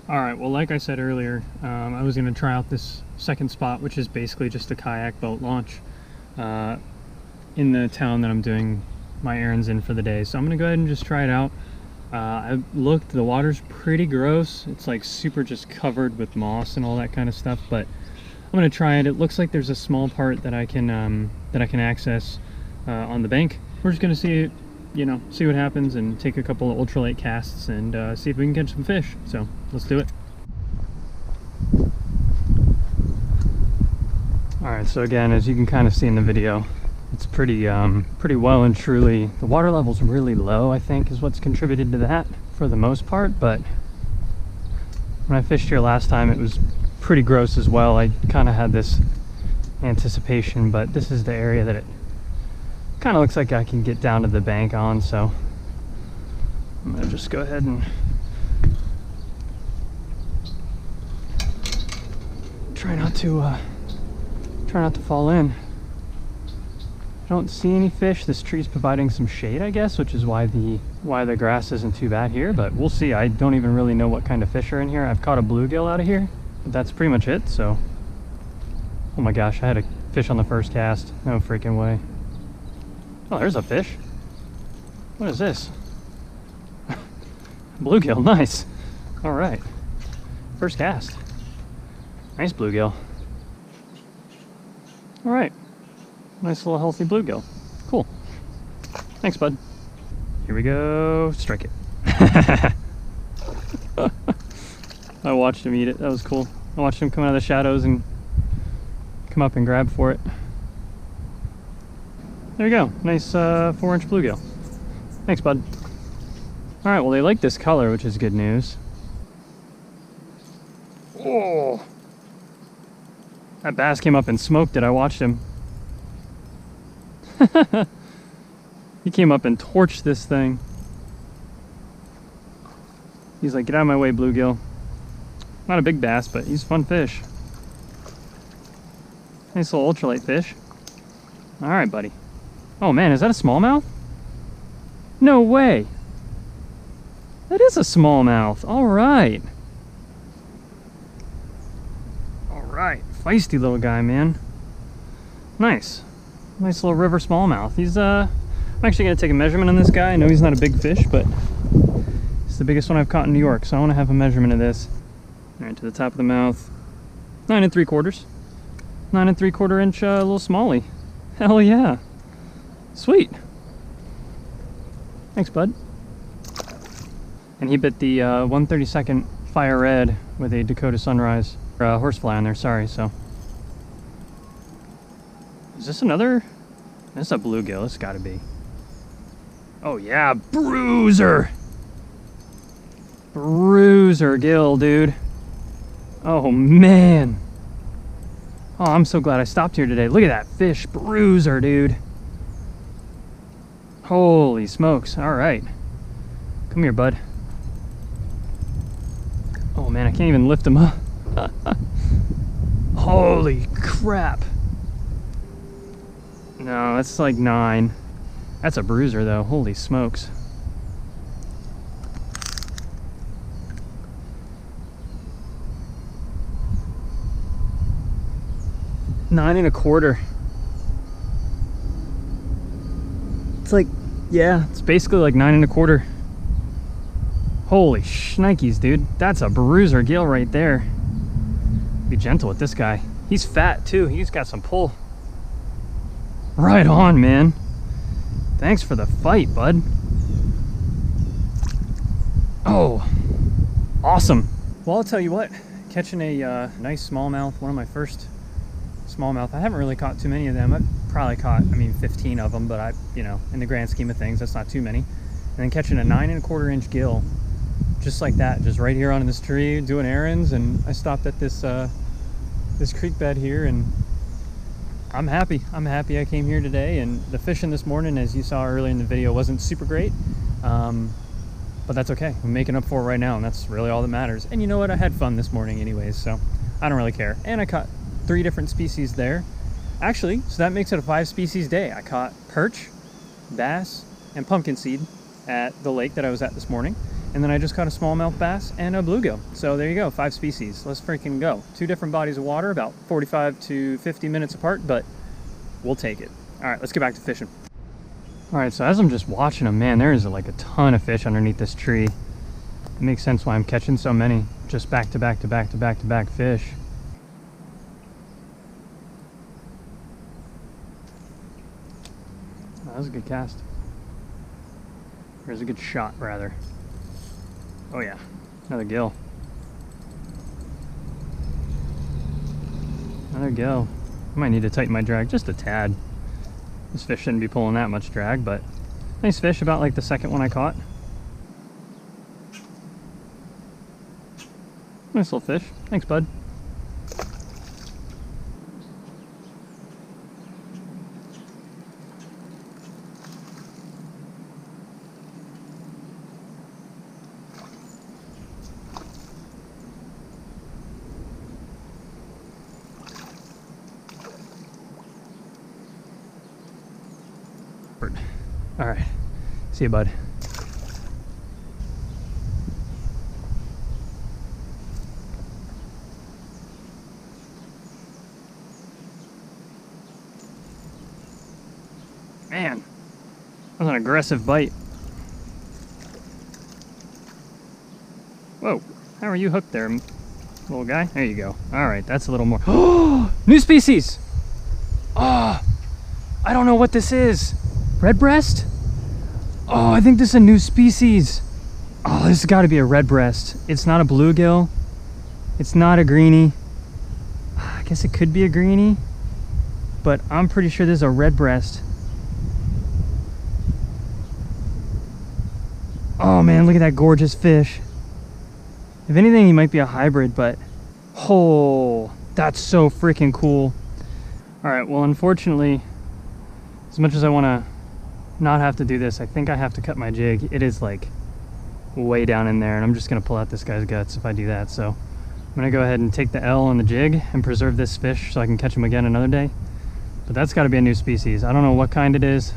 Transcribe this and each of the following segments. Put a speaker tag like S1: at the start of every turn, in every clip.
S1: Alright, well, like I said earlier, I was going to try out this second spot, which is basically just a kayak boat launch in the town that I'm doing my errands in for the day. So I'm going to go ahead and just try it out. I looked, the water's pretty gross. It's like super just covered with moss and all that kind of stuff, but I'm going to try it. It looks like there's a small part that I can access on the bank. We're just going to see it, you know, see what happens and take a couple of ultralight casts and see if we can catch some fish. So let's do it. Alright, so again, as you can kind of see in the video, it's pretty well and truly, the water level's really low, I think, is what's contributed to that for the most part. But when I fished here last time, it was pretty gross as well. I kind of had this anticipation, but this is the area that it kind of looks like I can get down to the bank on, so I'm gonna just go ahead and try not to fall in. I don't see any fish. This tree's providing some shade, I guess, which is why the grass isn't too bad here, but we'll see. I don't even really know what kind of fish are in here. I've caught a bluegill out of here, but that's pretty much it. So, oh my gosh, I had a fish on the first cast. No freaking way. Oh, there's a fish. What is this? Bluegill, nice. All right, first cast. Nice bluegill. All right, nice little healthy bluegill. Cool. Thanks, bud. Here we go. Strike it. I watched him eat it. That was cool. I watched him come out of the shadows and come up and grab for it. There you go. Nice 4-inch bluegill. Thanks, bud. All right, well, they like this color, which is good news. Oh! That bass came up and smoked it. I watched him. He came up and torched this thing. He's like, get out of my way, bluegill. Not a big bass, but he's a fun fish. Nice little ultralight fish. All right, buddy. Oh man, is that a smallmouth? No way. That is a smallmouth. All right. All right. Feisty little guy, man. Nice. Nice little river smallmouth. He's I'm actually gonna take a measurement on this guy. I know he's not a big fish, but it's the biggest one I've caught in New York, so I want to have a measurement of this. All right, to the top of the mouth. 9 3/4. 9 3/4 inch little smallie. Hell yeah. Sweet. Thanks, bud. And he bit the 1/32 fire red with a Dakota Sunrise. Horsefly on there, sorry. So is this another? This is a bluegill. It's got to be. Oh yeah, bruiser gill, dude. Oh man. Oh, I'm so glad I stopped here today. Look at that fish, bruiser, dude. Holy smokes. All right, come here, bud. Oh man, I can't even lift him up. Holy crap. No, that's like 9. That's a bruiser though. Holy smokes. Nine and a quarter. It's like, yeah, it's basically like 9 1/4. Holy shnikes, dude. That's a bruiser gill right there. Be gentle with this guy. He's fat too. He's got some pull. Right on, man. Thanks for the fight, bud. Oh, awesome. Well, I'll tell you what, catching a nice smallmouth, one of my first smallmouth. I haven't really caught too many of them. I've probably caught, I mean, 15 of them, but you know, in the grand scheme of things, that's not too many. And then catching a 9 1/4 inch gill, just like that, just right here on this tree, doing errands, and I stopped at this this creek bed here, and I'm happy. I'm happy I came here today. And the fishing this morning, as you saw earlier in the video, wasn't super great, but that's okay. I'm making up for it right now, and that's really all that matters. And you know what? I had fun this morning anyways, so I don't really care. And I caught 3 different species there, actually, so that makes it a 5 species day. I caught perch, bass, and pumpkin seed at the lake that I was at this morning. And then I just caught a smallmouth bass and a bluegill. So there you go, 5 species. Let's freaking go. 2 different bodies of water, about 45 to 50 minutes apart, but we'll take it. All right, let's get back to fishing. All right, so as I'm just watching them, man, there is like a ton of fish underneath this tree. It makes sense why I'm catching so many, just back to back to back to back to back fish. Oh, that was a good cast. Here's a good shot, rather. Oh yeah, another gill. Another gill. I might need to tighten my drag just a tad. This fish shouldn't be pulling that much drag, but nice fish, about like the second one I caught. Nice little fish. Thanks, bud. All right, see you, bud. Man, that was an aggressive bite. Whoa, how are you hooked there, little guy? There you go. All right, that's a little more. Oh, new species. Oh, I don't know what this is. Red breast? Oh, I think this is a new species. Oh, this has got to be a red breast. It's not a bluegill. It's not a greenie. I guess it could be a greenie, but I'm pretty sure this is a red breast. Oh man, look at that gorgeous fish. If anything, he might be a hybrid, but oh, that's so freaking cool. All right, well, unfortunately, as much as I want to not have to do this, I think I have to cut my jig. It is like way down in there, and I'm just gonna pull out this guy's guts if I do that. So I'm gonna go ahead and take the L on the jig and preserve this fish so I can catch him again another day. But that's got to be a new species. I don't know what kind it is.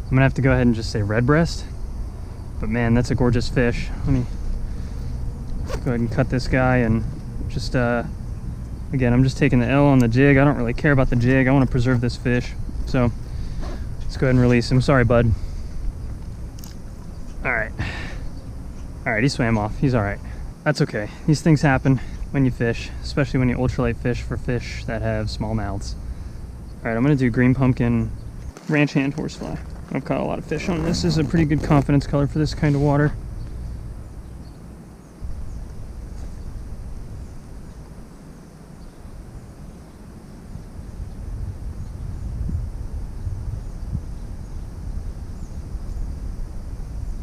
S1: I'm gonna have to go ahead and just say red breast, but man, that's a gorgeous fish. Let me go ahead and cut this guy, and just again, I'm just taking the L on the jig. I don't really care about the jig. I want to preserve this fish, so let's go ahead and release him. Sorry, bud. All right. All right, he swam off. He's all right. That's okay. These things happen when you fish, especially when you ultralight fish for fish that have small mouths. All right, I'm gonna do green pumpkin ranch hand horsefly. I've caught a lot of fish on this. This is a pretty good confidence color for this kind of water.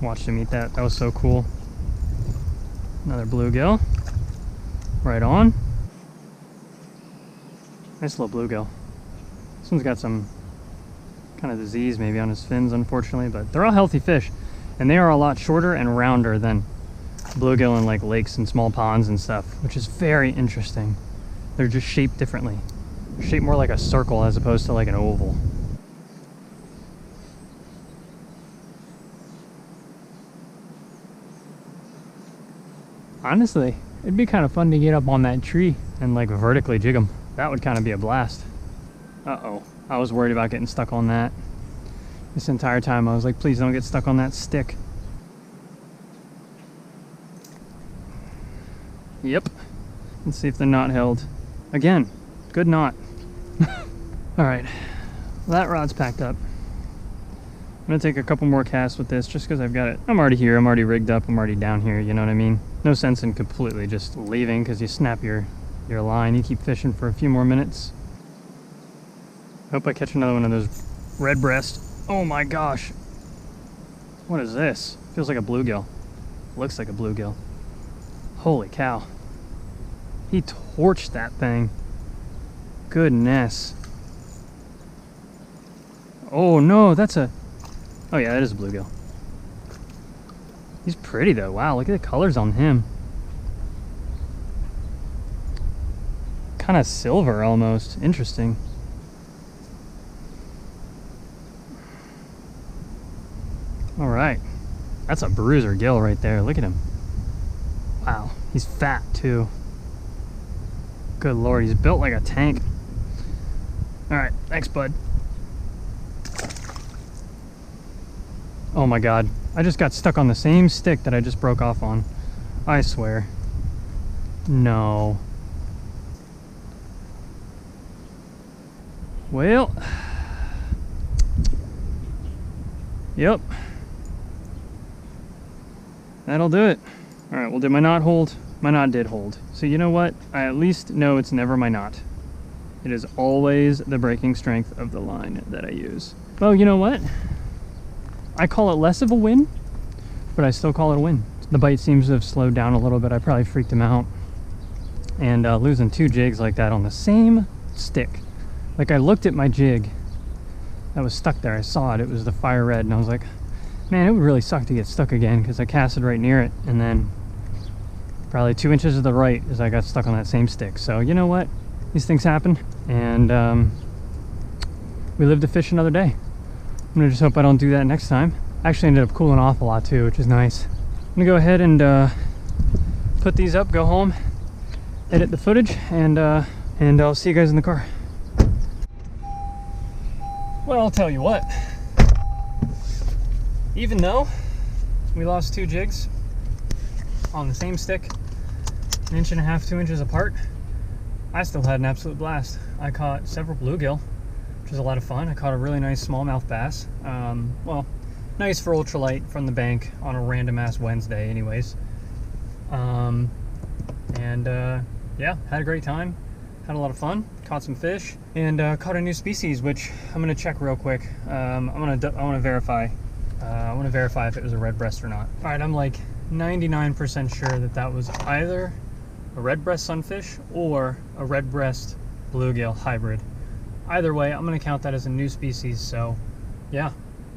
S1: Watched him eat that. That was so cool. Another bluegill. Right on. Nice little bluegill. This one's got some kind of disease maybe on his fins, unfortunately, but they're all healthy fish. And they are a lot shorter and rounder than bluegill in like lakes and small ponds and stuff, which is very interesting. They're just shaped differently. They're shaped more like a circle as opposed to like an oval. Honestly, it'd be kind of fun to get up on that tree and like vertically jig them. That would kind of be a blast. Uh-oh, I was worried about getting stuck on that. This entire time I was like, please don't get stuck on that stick. Yep. Let's see if the knot held. Again, good knot. All right, well, that rod's packed up. I'm gonna take a couple more casts with this just because I've got it. I'm already here, I'm already rigged up, I'm already down here, you know what I mean? No sense in completely just leaving because you snap your line. You keep fishing for a few more minutes. Hope I catch another one of those red breast. Oh my gosh. What is this? Feels like a bluegill. Looks like a bluegill. Holy cow. He torched that thing. Goodness. Oh no, that's a... Oh yeah, that is a bluegill. He's pretty though. Wow, look at the colors on him. Kind of silver almost. Interesting. All right. That's a bruiser gill right there. Look at him. Wow, he's fat too. Good Lord, he's built like a tank. All right, thanks, bud. Oh my God, I just got stuck on the same stick that I just broke off on. I swear. No. Well. Yep. That'll do it. All right, well, did my knot hold? My knot did hold. So you know what? I at least know it's never my knot. It is always the breaking strength of the line that I use. Well, you know what? I call it less of a win, but I still call it a win. The bite seems to have slowed down a little bit. I probably freaked him out. And losing 2 jigs like that on the same stick. Like, I looked at my jig that was stuck there. I saw it. It was the fire red, and I was like, man, it would really suck to get stuck again, because I casted right near it, and then probably 2 inches to the right as I got stuck on that same stick. So you know what? These things happen, and we live to fish another day. I'm gonna just hope I don't do that next time. Actually ended up cooling off a lot too, which is nice. I'm gonna go ahead and put these up, go home, edit the footage, and I'll see you guys in the car. Well, I'll tell you what. Even though we lost 2 jigs on the same stick, 1.5 inches, 2 inches apart, I still had an absolute blast. I caught several bluegill, which was a lot of fun. I caught a really nice smallmouth bass. Well, nice for ultralight from the bank on a random ass Wednesday anyways. Yeah, had a great time. Had a lot of fun, caught some fish, and caught a new species, which I'm gonna check real quick. I want to verify. I want to verify if it was a red breast or not. All right, I'm like 99% sure that that was either a red breast sunfish or a red breast bluegill hybrid. Either way, I'm gonna count that as a new species. So yeah,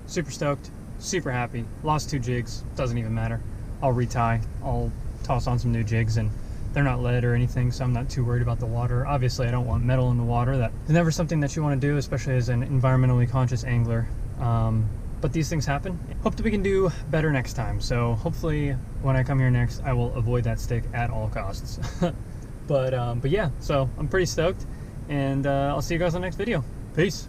S1: super stoked, super happy. Lost 2 jigs, doesn't even matter. I'll retie, I'll toss on some new jigs, and they're not lead or anything, so I'm not too worried about the water. Obviously, I don't want metal in the water. That is never something that you want to do, especially as an environmentally conscious angler. But these things happen. Hope that we can do better next time. So hopefully when I come here next, I will avoid that stick at all costs. But yeah, so I'm pretty stoked, and I'll see you guys on the next video. Peace.